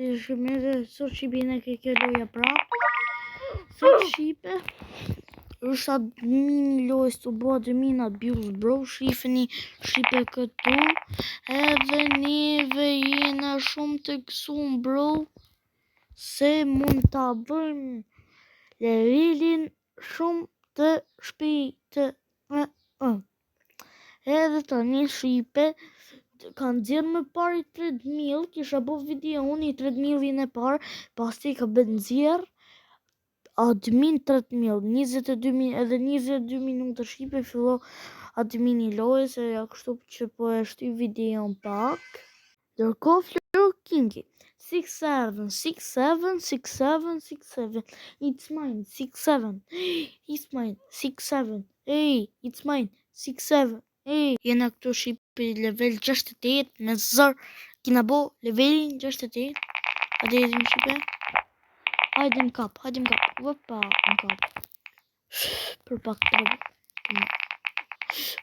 Shmire, sot shqipin e ke kjo loja prap. Sot shqipe është admin lojës të bo admin abuse bro. Shifeni shqipe këtu. Edhe neve jena shumë të kësum bro. Se mund të bëjmë levelin shumë të shpejtë. Edhe tani shqipe kanë dzirë me pari 3000, kisha bo video unë i 3000-in e parë, pasti ka bëndzirë admin 3000, 22 edhe 22 minuta shqipe fillo admin i lojës, e ja kështu që po e shty video në pak. Dërko Fleur Kingi, 6-7, 6-7, 6-7, 6-7, it's mine, 6-7, it's mine, 6-7, hey, it's mine, 6-7, hey. Jena këtu shqipe level 68 me zër, kina bo levelin 68, hajde jetim shqipe, hajde më kap, vëpa më kap, për pak të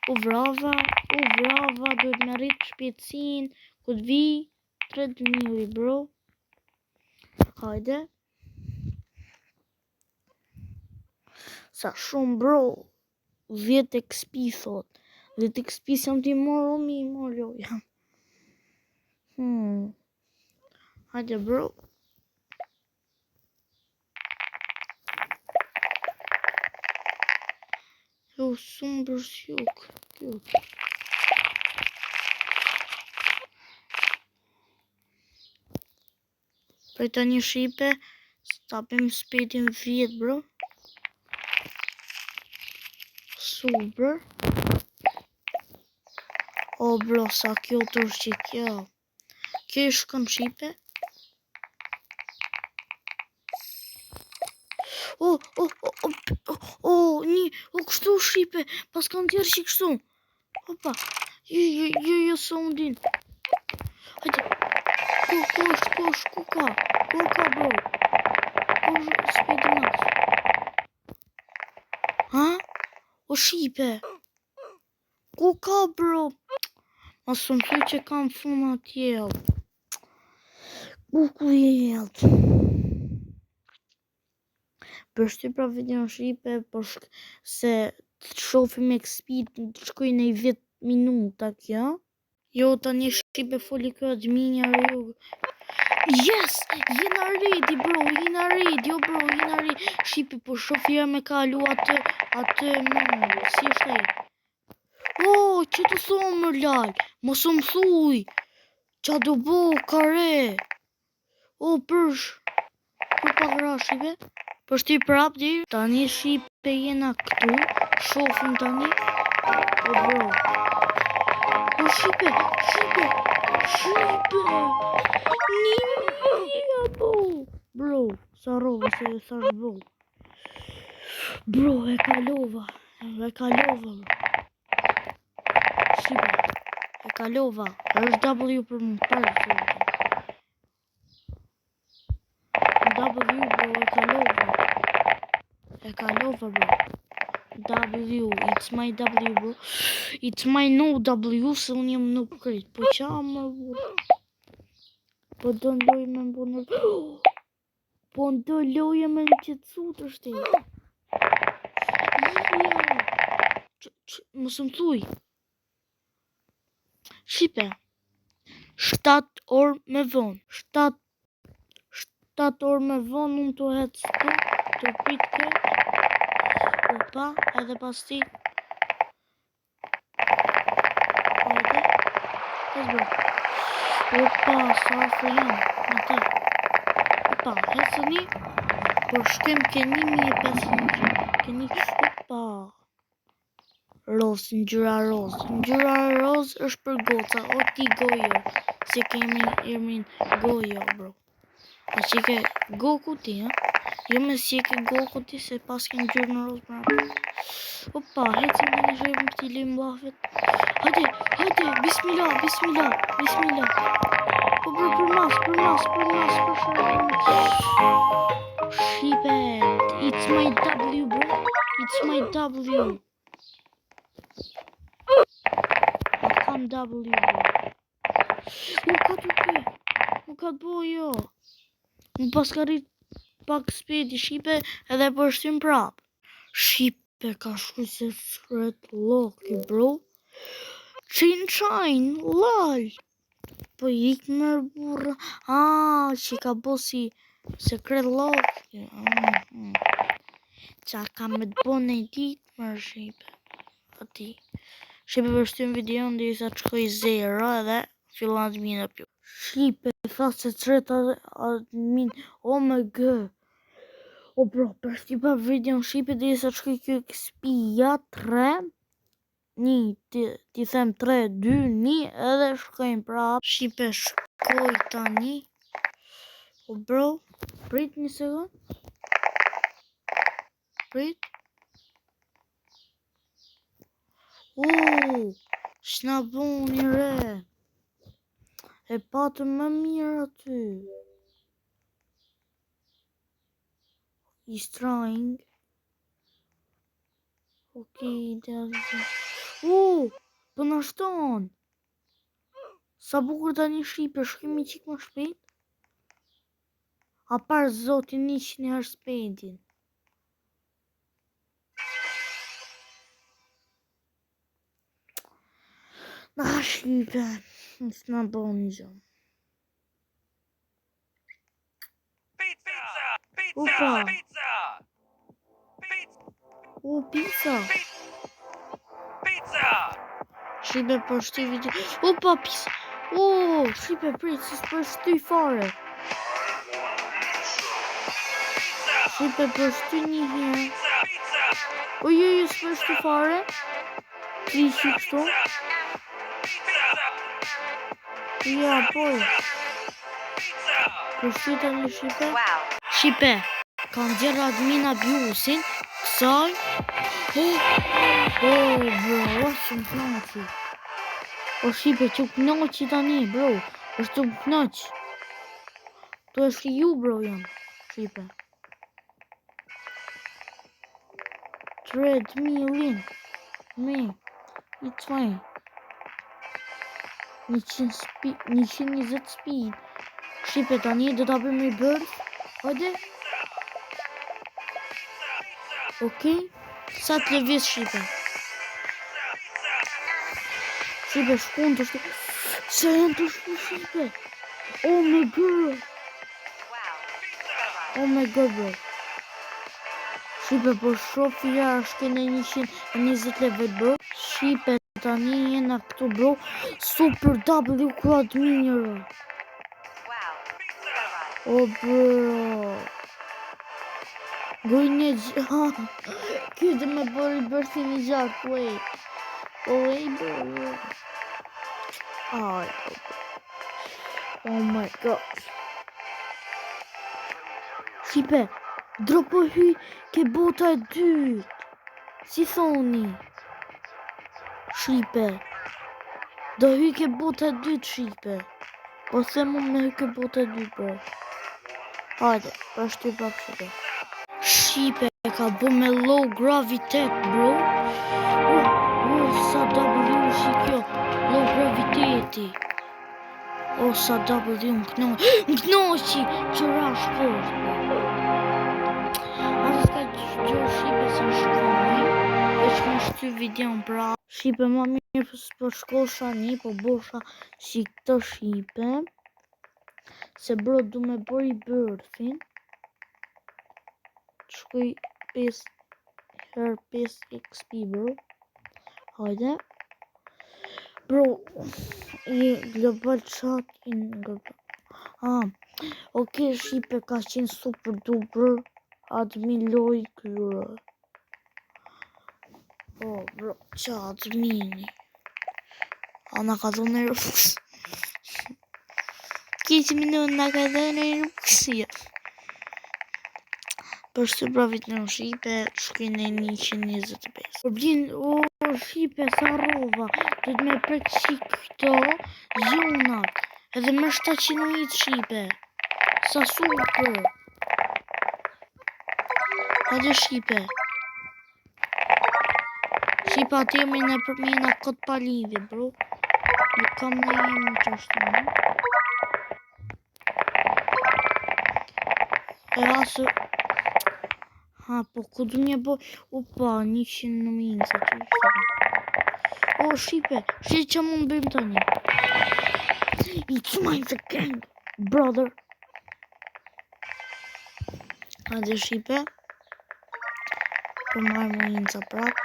u vrava, duhet me rrit shpjetësin, këtë vi 3000 bro, hajde, sa shumë bro, 10 XP thot, 10 XP se më t'i morë mi morë loja. Hajde bro. Jo, shumë bërsjuk. Për të një shqipe, stapim spetin 10 bro. Super. O bro, sa kjo të është që kjo. Kjo i shkon shqipe. Kështu shqipe, pas kanë tjerë që kështu. Opa, jo, së undin. Hajde, ku ka bro. Ku speti max. Ha? O shqipe. Ku ka bro. Masë më thuj që kam funa tjel. Ku jelë. Për shty pra video në shqipe, se të shofim XP të shkoj në i 10 minuta kjo. Jo, ta një shqipe foli kjo adminja jo. Yes! Jena ready bro, jena ready. Shqipe po shofja me kalu atë si është e. Që të thonë më lal, mos më thuj, qa do bo kare. Për pak ra shqipe. Për shty prap di, tani shqipe jena këtu, shofim tani, bro. Shqipe, një bro, sa rova se sa shbo. Bro, e kalova, Shqipe, e kalova, është W për më përë, W bro, e kalova bro. W, it's my W bro. It's my no W, se unë jem nuk krejt. Po qa më bro. Po do në lojë me më bënë. Po do lojë me në qëtësu të shtetë. Mësë më thuj. Shqipe. 7 orë me vonë. 7 orë me vonë, unë të hetë së të pritë këtë. Opa, edhe pas ti. Hajde. Opa, sa afër jam. Në te. Opa, hecëni. Por shkem ke 1500. Opa. Roz, ngjyra roz është për goca. O ti gojo. Se kemi emrin gojo, bro. A që ke goku ti, ha? Jo me si e ke goku ti, se pas ke ngjyrë në roz brava. Opa, hecim të një shërëm këti lim lafet. Hajde, bismillah. Po bro, për mas, për shërëm. Shqipet, it's my W, bro. It's my W. Kam W, bro. Nuk ka të bojo. Më pas ka rrit pak spedi shipe edhe po shtim prap. Shipe ka shkuj se shkret loki bro. Qin qajn, lol. Po ik më burra. Që ka bo si sekret loki. Qa ka me të bo në ditë më shipe. Ati. Shipe për shtim videon dhe sa të shkoj 0 edhe fillan të mina pjo. Shipe tha se tret admin. Oh my god. O bro, për shtipa videon shipe dhe sa të shkoj kjo XP-ja 3. Ti them 3, 2, 1 edhe shkojmë prap. Shipe shkoj tani. O bro, prit një sekund. Prit. Shna boni re. E patëm më mirë aty. He's trying. Okej, po në shton. Sa bukur tani shipe, shkimi qik më shpejt. A par zotin 100 herë shpejtin. Shipe, s'na boni gjë. Opa. Pizza. Shipe për shty video. Opa, pizza. Shipe prit, si për shty fare. Shipe për shty një herë. Jo, s'për shty fare. 3 kështu. Ja, poj. Për shty të një shipe. Shipe, kanë gjerë admin abusin. Kësaj. Bro, është më knaqi. Shipe, që knaqi tani, bro. është më knaqi. To është ju, bro, jam. Shipe. 3 million. It's fine. 120 speed. Shipe, tani do ta bëjmë rebirth. Hajde. Okej. Sa të lëviz shipe. Shipe, shkun të shtu. Se janë të shtu shipe. Oh my god. Oh my god, bro. Shipe, po shofi jashtë në 120 level, bro. Shipe, tani jena këtu, bro. Super W quad minjëra. Bro. Gojnë këtë me bërë bërthi një gjatë, wait. Bro. Oh my god. Shipe, dropo hy ke bota e dytë. Si thoni? Shipe. Do hy ke bota e dytë, Shipe. Po se mu me hy ke bota e dytë, bro. Hajde, për shty pak Shipe. Shipe ka bu me low gravitet, bro. Sa W shikjo. Low graviteti. Sa W më knoqi. Qëra shport. Asa s'ka gjë Shipe se shkoj. Veç më shty videon pra. Shipe ma mirë për shkosha një, po bosha si këtë Shipe. Se bro du me bëri bërthin. Shkoj 5 XP, bro. Hajde. Bro, i global chat in global. Okej, Shipe ka qenë super duper admin loj kyra. Bro, qa admini. Na ka dhënë në rëfës. 15 minutë na ka dhënë në rëfës. Për shty pravit në Shipe, shkoj në 125. Por blin, Shipe, sa rova. Do të me prek qik këto zonat. Edhe më 700 Shipe. Sa super. Hajde Shipe. Shipe atë jemi në përmina këtë palidhje, bro. Në kam në jemi që është në. E asë... Ha, po ku du një bo... Opa, 100 në minë, se që ishte. O, Shqipe, që mund bëjmë të një. It's mine the gang, brother. Hajde, Shqipe. Po marrë më inca prap.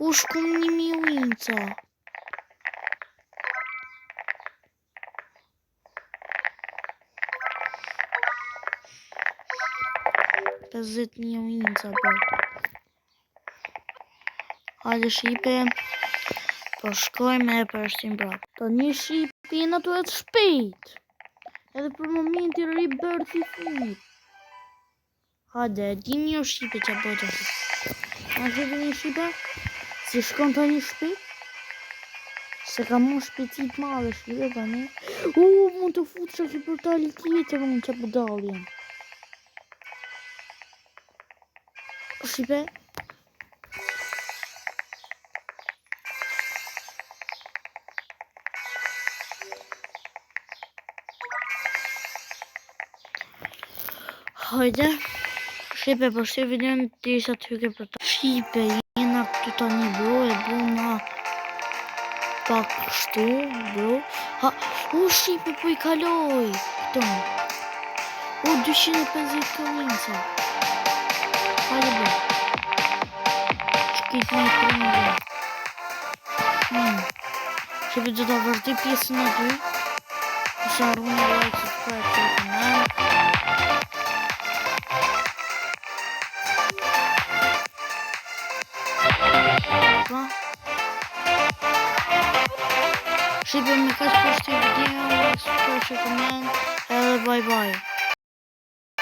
U, shkum 1000 inca. Pëzet 1000 inca, bro. Hajde, Shqipe. Po shkojme e për shtim prap. Ta një Shqipe në të e të shpejt. Edhe për momenti rebirth i funit. Hajde, di një Shqipe që bëjtë është. A shqipe një Shqipe? Si shkon të një shpejt? Se ka mu shpejtit madhe Shqipe, pa ne. Mund të futë që ki portali tjetër, unë që budaljen. Shqipe? Hajde. Shqipe, për shqe videon të isha të hyke për ta. Shqipe, jena të ta një bro, e buna pak shtu, bro. Shqipe, po I kaloj. Këto. 250 kalinca. Hajde, bro. Shkit një prindë. Shqipe, do të vazhdoj pjesën e 2. Sa rrunë like, subscribe, të kanal.